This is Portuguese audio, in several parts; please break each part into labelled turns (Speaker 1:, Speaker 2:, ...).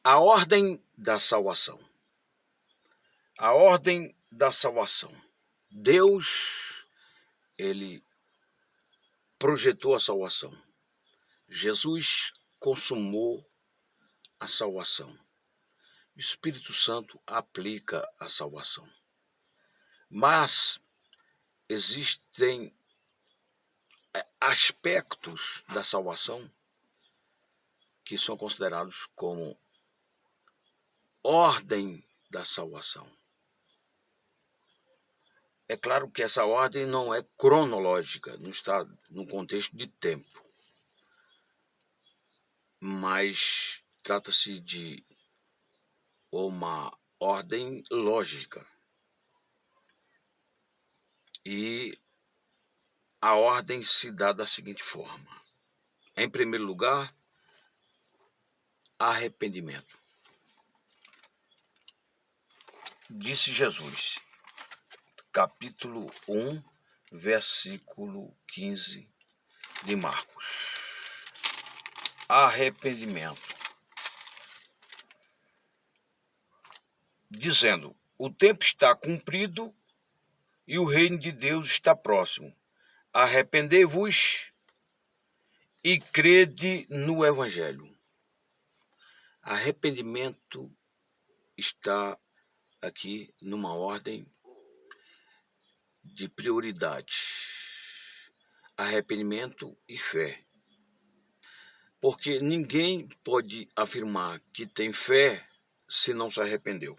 Speaker 1: A ordem da salvação. A ordem da salvação. Deus, ele projetou a salvação. Jesus consumou a salvação. O Espírito Santo aplica a salvação. Mas existem aspectos da salvação que são considerados como ordem da salvação. É claro que essa ordem não é cronológica, não está no contexto de tempo, mas trata-se de uma ordem lógica. E a ordem se dá da seguinte forma: em primeiro lugar, arrependimento. Disse Jesus, capítulo 1, versículo 15 de Marcos. Arrependimento. Dizendo, o tempo está cumprido e o reino de Deus está próximo. Arrependei-vos e crede no Evangelho. Arrependimento está aqui numa ordem de prioridade. Arrependimento e fé. Porque ninguém pode afirmar que tem fé se não se arrependeu.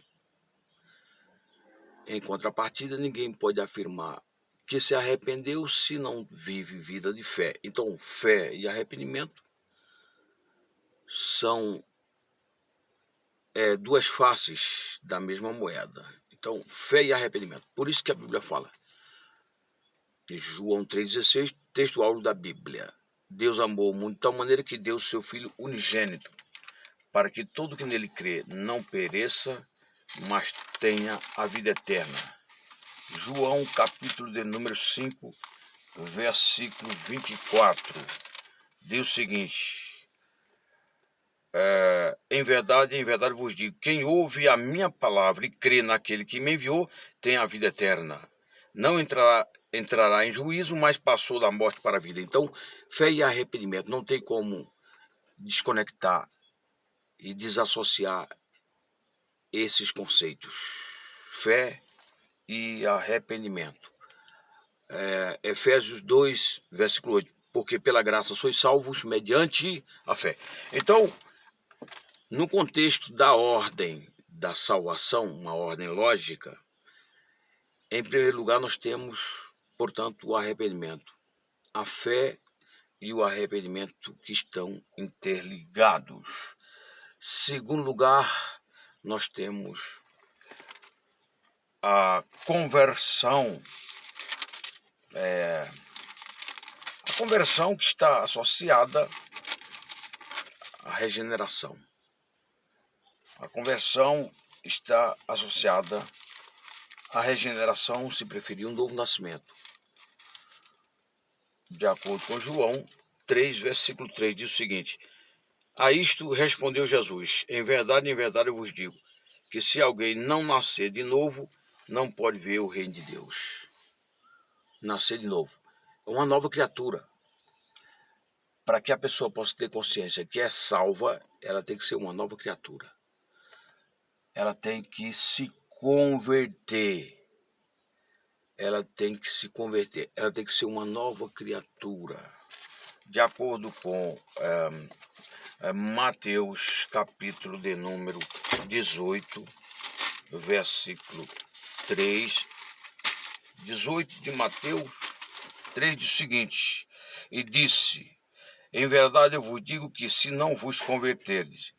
Speaker 1: Em contrapartida, ninguém pode afirmar que se arrependeu se não vive vida de fé. Então, fé e arrependimento são duas faces da mesma moeda. Então, fé e arrependimento. Por isso que a Bíblia fala. João 3,16, texto áureo da Bíblia. Deus amou o mundo de tal maneira que deu o seu Filho unigênito, para que todo que nele crê não pereça, mas tenha a vida eterna. João, capítulo de número 5, versículo 24. Diz o seguinte: em verdade vos digo, quem ouve a minha palavra e crê naquele que me enviou, tem a vida eterna. Não entrará em juízo, mas passou da morte para a vida. Então, fé e arrependimento, não tem como desconectar e desassociar esses conceitos. Fé e arrependimento. Efésios 2, versículo 8. Porque pela graça sois salvos mediante a fé. Então, no contexto da ordem da salvação, uma ordem lógica, em primeiro lugar nós temos, portanto, o arrependimento. A fé e o arrependimento que estão interligados. Segundo lugar, nós temos a conversão. A conversão que está associada à regeneração. A conversão está associada à regeneração, se preferir, um novo nascimento. De acordo com João 3, versículo 3, diz o seguinte: a isto respondeu Jesus, em verdade eu vos digo, que se alguém não nascer de novo, não pode ver o reino de Deus. Nascer de novo. É uma nova criatura. Para que a pessoa possa ter consciência que é salva, ela tem que ser uma nova criatura. Ela tem que se converter. Ela tem que se converter. Ela tem que ser uma nova criatura. De acordo com Mateus, capítulo de número 18, versículo 3. 18 de Mateus 3 diz o seguinte: e disse, em verdade eu vos digo que se não vos converterdes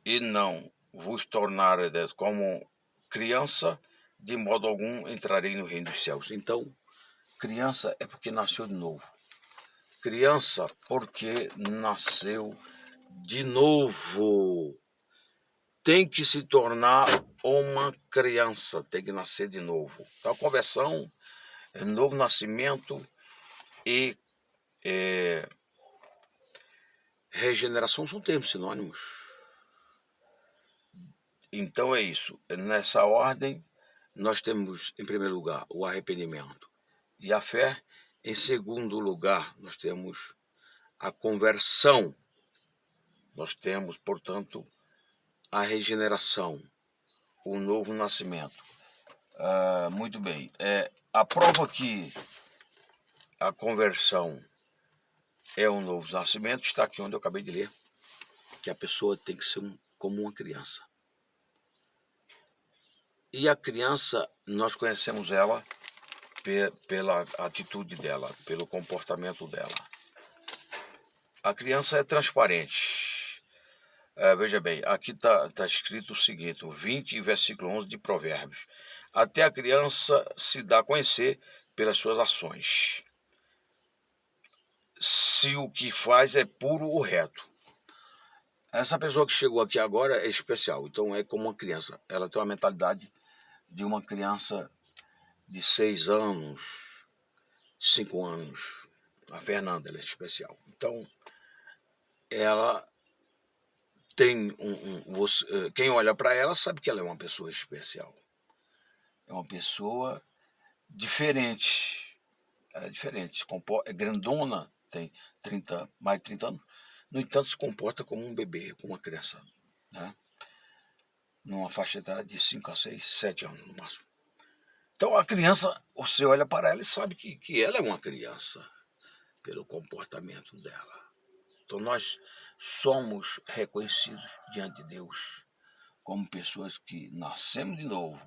Speaker 1: e não vos tornardes como criança, de modo algum entrarei no reino dos céus. Então, criança é porque nasceu de novo. Criança porque nasceu de novo. Tem que se tornar uma criança, tem que nascer de novo. Então, a conversão, novo nascimento e regeneração são termos sinônimos. Então é isso. Nessa ordem, nós temos, em primeiro lugar, o arrependimento e a fé. Em segundo lugar, nós temos a conversão. Nós temos, portanto, a regeneração, o novo nascimento. Muito bem. A prova que a conversão é um novo nascimento está aqui onde eu acabei de ler, que a pessoa tem que ser como uma criança. E a criança, nós conhecemos ela pela atitude dela, pelo comportamento dela. A criança é transparente. Veja bem, aqui está escrito o seguinte, o 20, versículo 11 de Provérbios. Até a criança se dá a conhecer pelas suas ações, se o que faz é puro ou reto. Essa pessoa que chegou aqui agora é especial, então é como uma criança. Ela tem uma mentalidade de uma criança de 6 anos, 5 anos. A Fernanda, ela é especial. Então, ela tem quem olha para ela sabe que ela é uma pessoa especial. É uma pessoa diferente. Ela é diferente, é grandona, tem mais de 30 anos. No entanto, se comporta como um bebê, como uma criança, né? Numa faixa etária de 5 a 6, 7 anos no máximo. Então a criança, você olha para ela e sabe que ela é uma criança, pelo comportamento dela. Então nós somos reconhecidos diante de Deus como pessoas que nascemos de novo,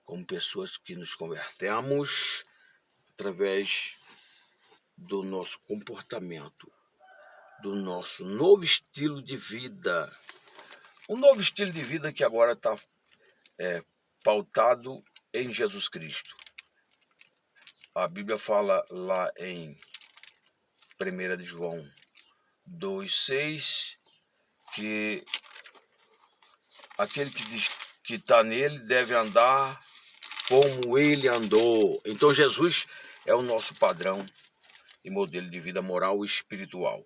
Speaker 1: como pessoas que nos convertemos através do nosso comportamento, do nosso novo estilo de vida. Um novo estilo de vida que agora está pautado em Jesus Cristo. A Bíblia fala lá em 1 de João 2,6 que aquele que diz que está nele deve andar como ele andou. Então Jesus é o nosso padrão e modelo de vida moral e espiritual.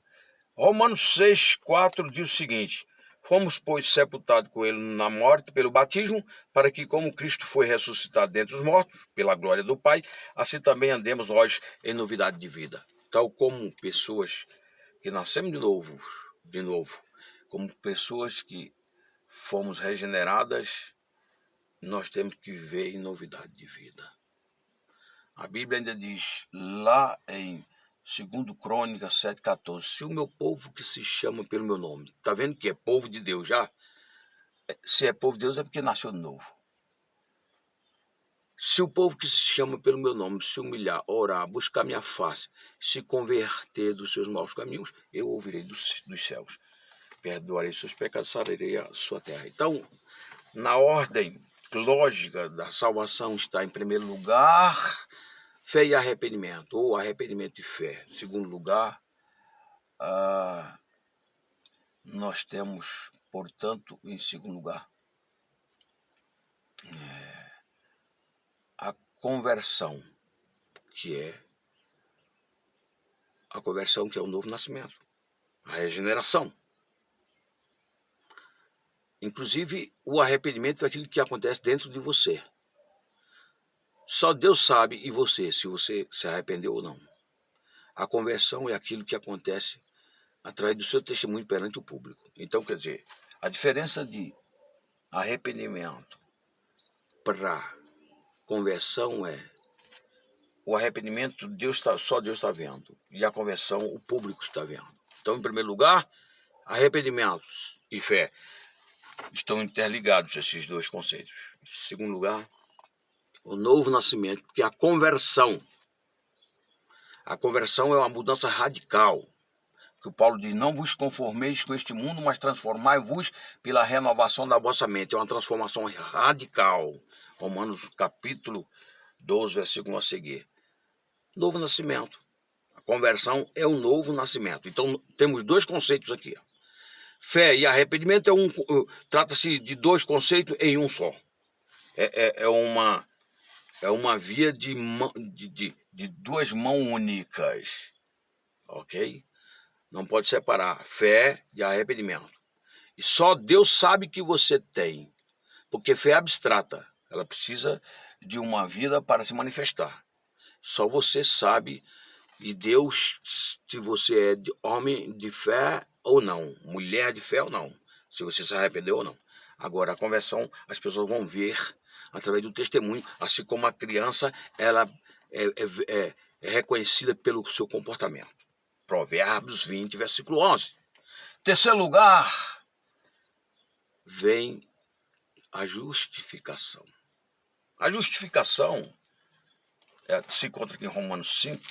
Speaker 1: Romanos 6,4 diz o seguinte: fomos, pois, sepultados com ele na morte pelo batismo, para que, como Cristo foi ressuscitado dentre os mortos, pela glória do Pai, assim também andemos nós em novidade de vida. Tal como pessoas que nascemos de novo, como pessoas que fomos regeneradas, nós temos que viver em novidade de vida. A Bíblia ainda diz lá em 2 Crônicas 7,14, se o meu povo que se chama pelo meu nome, está vendo que é povo de Deus já? Se é povo de Deus é porque nasceu de novo. Se o povo que se chama pelo meu nome se humilhar, orar, buscar minha face, se converter dos seus maus caminhos, eu ouvirei dos céus. Perdoarei seus pecados, sararei a sua terra. Então, na ordem lógica da salvação está em primeiro lugar fé e arrependimento, ou arrependimento e fé. Em segundo lugar, nós temos, portanto, em segundo lugar, a conversão, que é o novo nascimento, a regeneração. Inclusive, o arrependimento é aquilo que acontece dentro de você. Só Deus sabe e você, se você se arrependeu ou não. A conversão é aquilo que acontece através do seu testemunho perante o público. Então, quer dizer, a diferença de arrependimento para conversão é o arrependimento só Deus está vendo, e a conversão o público está vendo. Então, em primeiro lugar, arrependimentos e fé estão interligados, esses dois conceitos. Em segundo lugar, o novo nascimento, porque a conversão é uma mudança radical. Que o Paulo diz, não vos conformeis com este mundo, mas transformai-vos pela renovação da vossa mente. É uma transformação radical. Romanos capítulo 12, versículo 1 a seguir. Novo nascimento. A conversão é o novo nascimento. Então, temos dois conceitos aqui. Fé e arrependimento trata-se de dois conceitos em um só. É uma via de duas mãos únicas. Ok? Não pode separar fé de arrependimento. E só Deus sabe que você tem. Porque fé é abstrata. Ela precisa de uma vida para se manifestar. Só você sabe, e Deus, se você é de homem de fé ou não, mulher de fé ou não, se você se arrependeu ou não. Agora, a conversão, as pessoas vão ver através do testemunho, assim como a criança, ela é reconhecida pelo seu comportamento. Provérbios 20, versículo 11. Terceiro lugar, vem a justificação. A justificação se encontra aqui em Romanos 5,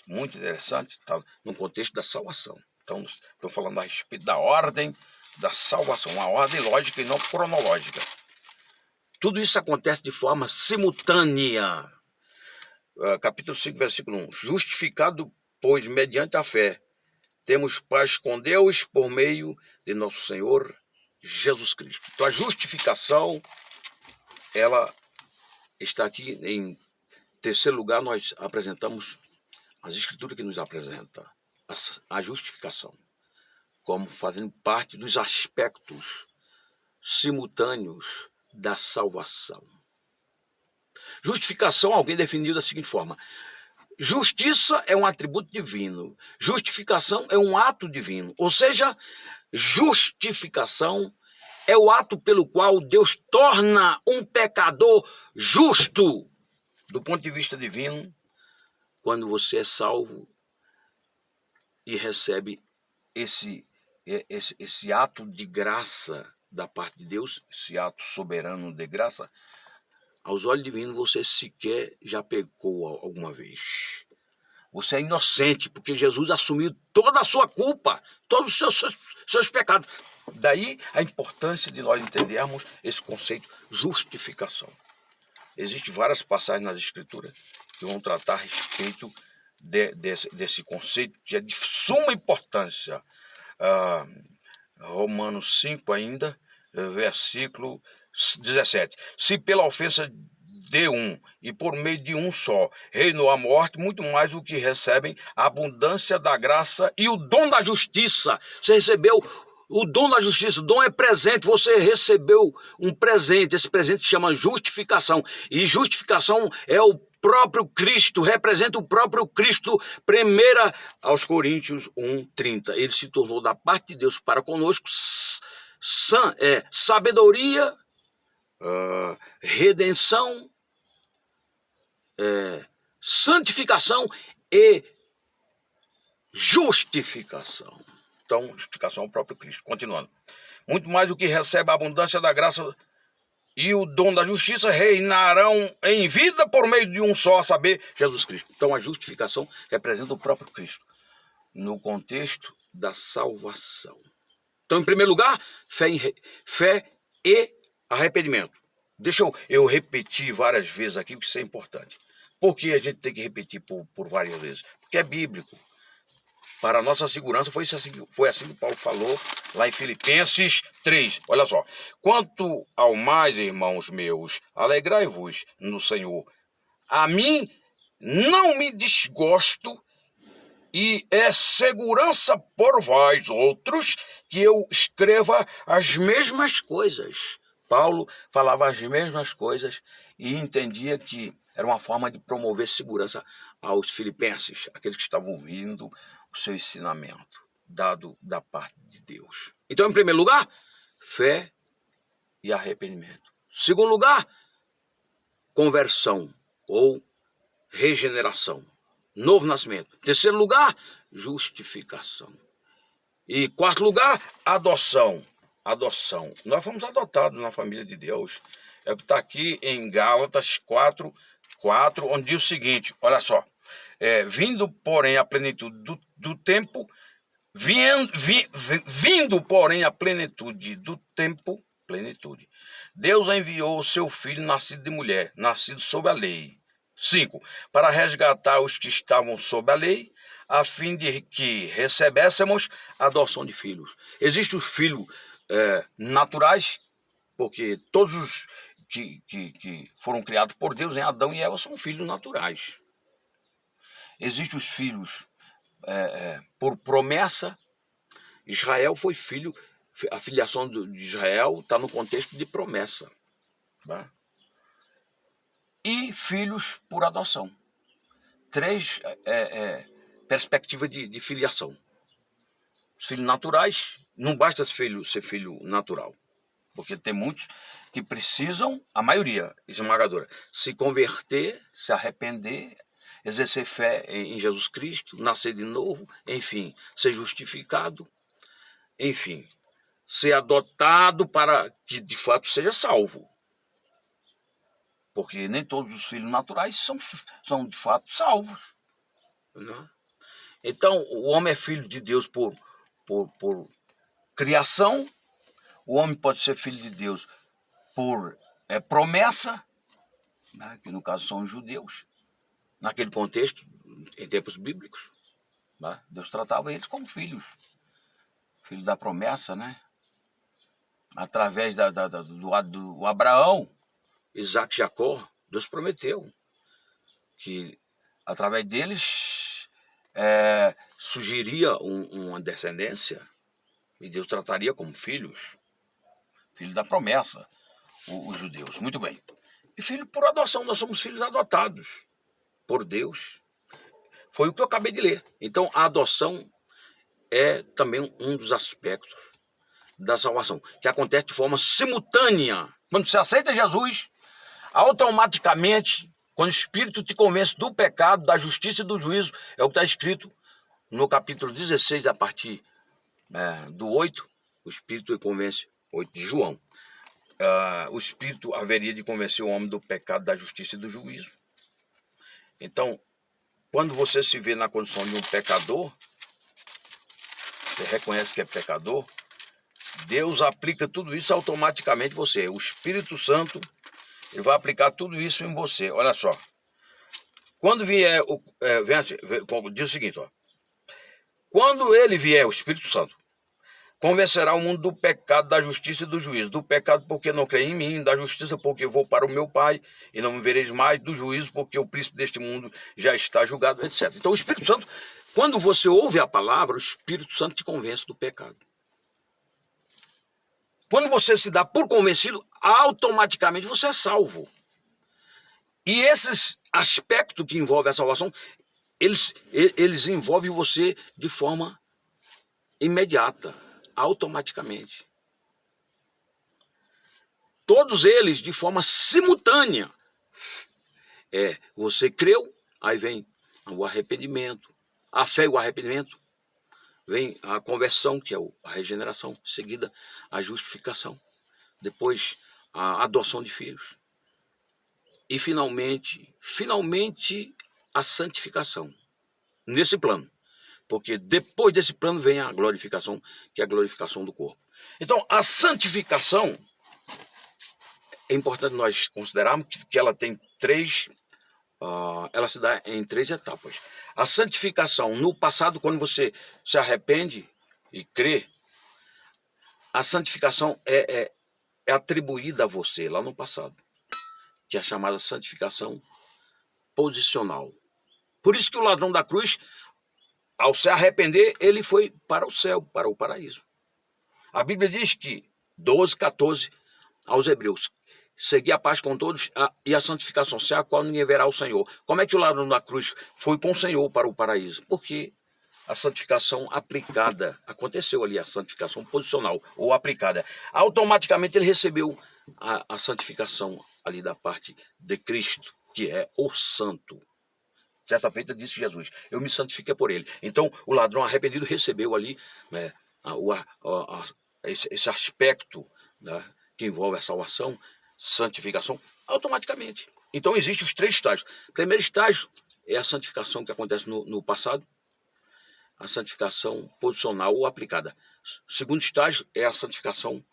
Speaker 1: muito interessante, está no contexto da salvação. Então, estou falando a respeito da ordem da salvação, uma ordem lógica e não cronológica. Tudo isso acontece de forma simultânea. Capítulo 5, versículo 1. Justificado, pois, mediante a fé, temos paz com Deus por meio de nosso Senhor Jesus Cristo. Então, a justificação, ela está aqui em terceiro lugar. Nós apresentamos as escrituras que nos apresentam a justificação como fazendo parte dos aspectos simultâneos da salvação. Justificação, alguém definiu da seguinte forma: justiça é um atributo divino, justificação é um ato divino, ou seja, justificação é o ato pelo qual Deus torna um pecador justo. Do ponto de vista divino, quando você é salvo e recebe esse ato de graça da parte de Deus, esse ato soberano de graça, aos olhos divinos você sequer já pecou alguma vez. Você é inocente, porque Jesus assumiu toda a sua culpa, todos os seus pecados. Daí a importância de nós entendermos esse conceito justificação. Existem várias passagens nas Escrituras que vão tratar a respeito desse conceito, que é de suma importância. Romanos 5 ainda, versículo 17. Se pela ofensa de um e por meio de um só reinou a morte, muito mais do que recebem a abundância da graça e o dom da justiça. Você recebeu o dom da justiça. O dom é presente, você recebeu um presente. Esse presente se chama justificação. E justificação é o próprio Cristo, representa o próprio Cristo. 1 Coríntios 1:30. Ele se tornou da parte de Deus para conosco sabedoria, redenção, santificação e justificação. Então, justificação é o próprio Cristo. Continuando. Muito mais do que recebe a abundância da graça e o dom da justiça reinarão em vida por meio de um só, a saber, Jesus Cristo. Então, a justificação representa o próprio Cristo no contexto da salvação. Então, em primeiro lugar, fé e arrependimento. Deixa eu repetir várias vezes aqui, porque isso é importante. Por que a gente tem que repetir por várias vezes? Porque é bíblico. Para a nossa segurança, foi assim que Paulo falou lá em Filipenses 3. Olha só. Quanto ao mais, irmãos meus, alegrai-vos no Senhor. A mim não me desgosto e é segurança por vós outros que eu escreva as mesmas coisas. Paulo falava as mesmas coisas e entendia que era uma forma de promover segurança aos filipenses, aqueles que estavam ouvindo o seu ensinamento dado da parte de Deus. Então, em primeiro lugar, fé e arrependimento. Segundo lugar, conversão ou regeneração, novo nascimento. Terceiro lugar, justificação. E quarto lugar, adoção. Adoção. Nós fomos adotados na família de Deus. É o que está aqui em Gálatas 4:4, onde diz o seguinte, olha só. Vindo, porém, a plenitude do tempo, vindo, porém, a plenitude do tempo, Deus enviou o seu filho nascido de mulher, nascido sob a lei. 5. Para resgatar os que estavam sob a lei, a fim de que recebêssemos a adoção de filhos. Existem os filhos naturais, porque todos os que foram criados por Deus, em Adão e Eva, são filhos naturais. Existem os filhos por promessa. Israel foi filho A filiação de Israel está no contexto de promessa. Tá? E filhos por adoção. 3 perspectivas de filiação. Os filhos naturais, não basta ser filho natural, porque tem muitos que precisam, a maioria esmagadora, se converter, se arrepender, exercer fé em Jesus Cristo, nascer de novo, enfim, ser justificado, enfim, ser adotado para que de fato seja salvo. Porque nem todos os filhos naturais são de fato salvos. Né? Então, o homem é filho de Deus por criação, o homem pode ser filho de Deus por promessa, né? Que no caso são os judeus, naquele contexto, em tempos bíblicos. Né? Deus tratava eles como filhos da promessa, né? Através do Abraão, Isaac e Jacó, Deus prometeu que através deles surgiria uma descendência e Deus trataria como filhos da promessa, os judeus. Muito bem. E filho por adoção, nós somos filhos adotados por Deus. Foi o que eu acabei de ler. Então, a adoção é também um dos aspectos da salvação, que acontece de forma simultânea. Quando você aceita Jesus, automaticamente, quando o Espírito te convence do pecado, da justiça e do juízo, é o que está escrito no capítulo 16, a partir do 8, o Espírito convence, 8 de João. O Espírito haveria de convencer o homem do pecado, da justiça e do juízo. Então, quando você se vê na condição de um pecador, você reconhece que é pecador, Deus aplica tudo isso automaticamente em você. O Espírito Santo, ele vai aplicar tudo isso em você. Olha só. Quando vier, diz o seguinte, ó. Quando ele vier, o Espírito Santo, convencerá o mundo do pecado, da justiça e do juízo. Do pecado porque não crê em mim, da justiça porque vou para o meu Pai e não me vereis mais, do juízo porque o príncipe deste mundo já está julgado, etc. Então o Espírito Santo, quando você ouve a palavra, o Espírito Santo te convence do pecado. Quando você se dá por convencido, automaticamente você é salvo. E esses aspectos que envolvem a salvação, eles envolvem você de forma imediata, automaticamente. Todos eles de forma simultânea. Você creu, aí vem o arrependimento. A fé e o arrependimento. Vem a conversão, que é a regeneração. Em seguida, a justificação. Depois, a adoção de filhos. E, finalmente, a santificação. Nesse plano. Porque depois desse plano vem a glorificação, que é a glorificação do corpo. Então, a santificação, é importante nós considerarmos que ela tem ela se dá em 3 etapas. A santificação no passado, quando você se arrepende e crê, a santificação é atribuída a você lá no passado, que é a chamada santificação posicional. Por isso que o ladrão da cruz, ao se arrepender, ele foi para o céu, para o paraíso. A Bíblia diz que, 12:14, aos Hebreus, segui a paz com todos e a santificação, sem a qual ninguém verá o Senhor. Como é que o ladrão da cruz foi com o Senhor para o paraíso? Porque a santificação aplicada, aconteceu ali a santificação posicional ou aplicada. Automaticamente ele recebeu a santificação ali da parte de Cristo, que é o santo. Certa feita disse Jesus, eu me santifiquei por ele. Então o ladrão arrependido recebeu ali, né, esse aspecto, né, que envolve a salvação, santificação, automaticamente. Então existem os 3 estágios. O primeiro estágio é a santificação que acontece no passado, a santificação posicional ou aplicada. O segundo estágio é a santificação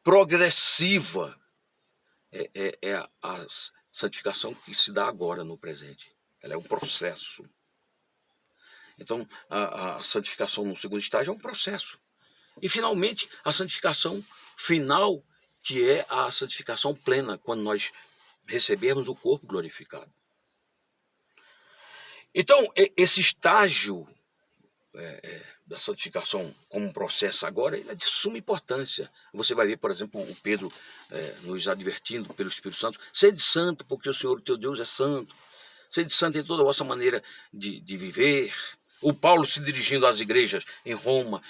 Speaker 1: progressiva, é a santificação que se dá agora no presente. Ela é um processo. Então a santificação no segundo estágio é um processo. E finalmente a santificação final, que é a santificação plena, quando nós recebermos o corpo glorificado. Então, esse estágio da santificação como um processo agora, ele é de suma importância. Você vai ver, por exemplo, o Pedro nos advertindo pelo Espírito Santo: sede santo, porque o Senhor, o teu Deus, é santo. Sede santo em toda a vossa maneira de viver. O Paulo, se dirigindo às igrejas em Roma,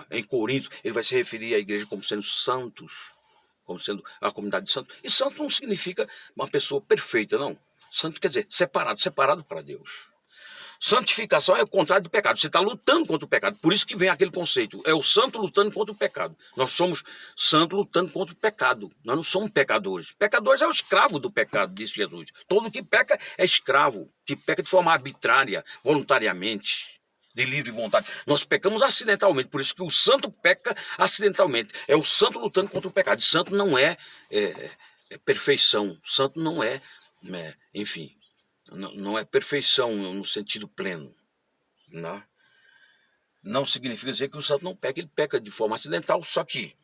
Speaker 1: em Corinto, ele vai se referir à igreja como sendo santos, como sendo a comunidade de santos. E santo não significa uma pessoa perfeita, não. Santo quer dizer separado para Deus. Santificação é o contrário do pecado. Você está lutando contra o pecado. Por isso que vem aquele conceito. É o santo lutando contra o pecado. Nós somos santos lutando contra o pecado. Nós não somos pecadores. Pecadores é o escravo do pecado, disse Jesus. Todo que peca é escravo, que peca de forma arbitrária, voluntariamente, de livre vontade. Nós pecamos acidentalmente. Por isso que o santo peca acidentalmente. É o santo lutando contra o pecado. E santo não é perfeição. Santo não é enfim... Não é perfeição no sentido pleno. Não significa dizer que o santo não peca, ele peca de forma acidental, só que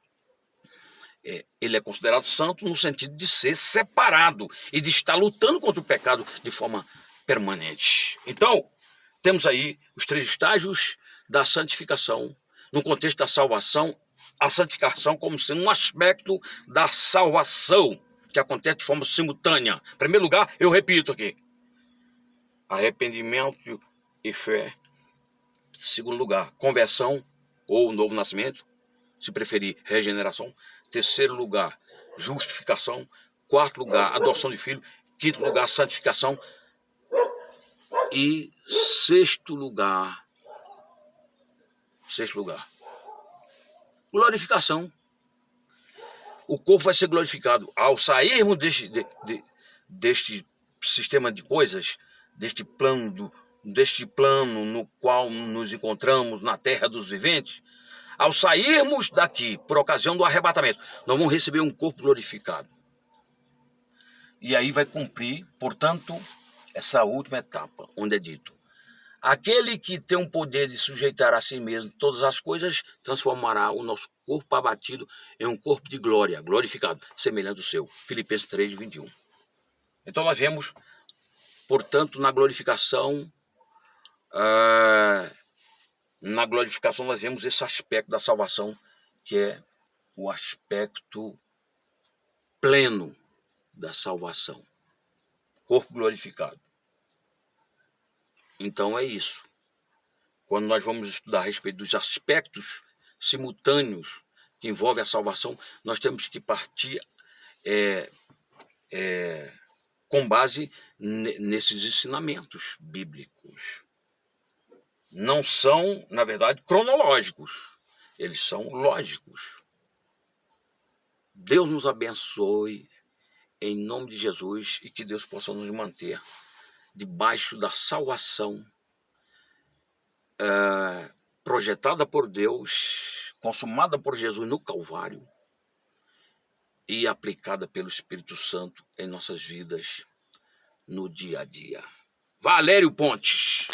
Speaker 1: ele é considerado santo no sentido de ser separado e de estar lutando contra o pecado de forma permanente. Então, temos aí os 3 estágios da santificação, no contexto da salvação, a santificação como sendo um aspecto da salvação, que acontece de forma simultânea. Em primeiro lugar, eu repito aqui: arrependimento e fé. Segundo lugar, conversão ou novo nascimento, se preferir, regeneração. Terceiro lugar, justificação. Quarto lugar, adoção de filho. Quinto lugar, santificação. E sexto lugar, glorificação. O corpo vai ser glorificado. Ao sairmos deste sistema de coisas, deste plano no qual nos encontramos na terra dos viventes, ao sairmos daqui, por ocasião do arrebatamento, nós vamos receber um corpo glorificado. E aí vai cumprir, portanto, essa última etapa, onde é dito: aquele que tem o poder de sujeitar a si mesmo todas as coisas, transformará o nosso corpo abatido em um corpo de glória, glorificado, semelhante ao seu. Filipenses 3:21. Então nós vemos, portanto, na glorificação nós vemos esse aspecto da salvação, que é o aspecto pleno da salvação. Corpo glorificado. Então é isso. Quando nós vamos estudar a respeito dos aspectos simultâneos que envolvem a salvação, nós temos que partir com base nesses ensinamentos bíblicos. Não são, na verdade, cronológicos. Eles são lógicos. Deus nos abençoe em nome de Jesus e que Deus possa nos manter debaixo da salvação projetada por Deus, consumada por Jesus no Calvário e aplicada pelo Espírito Santo em nossas vidas no dia a dia. Valério Pontes.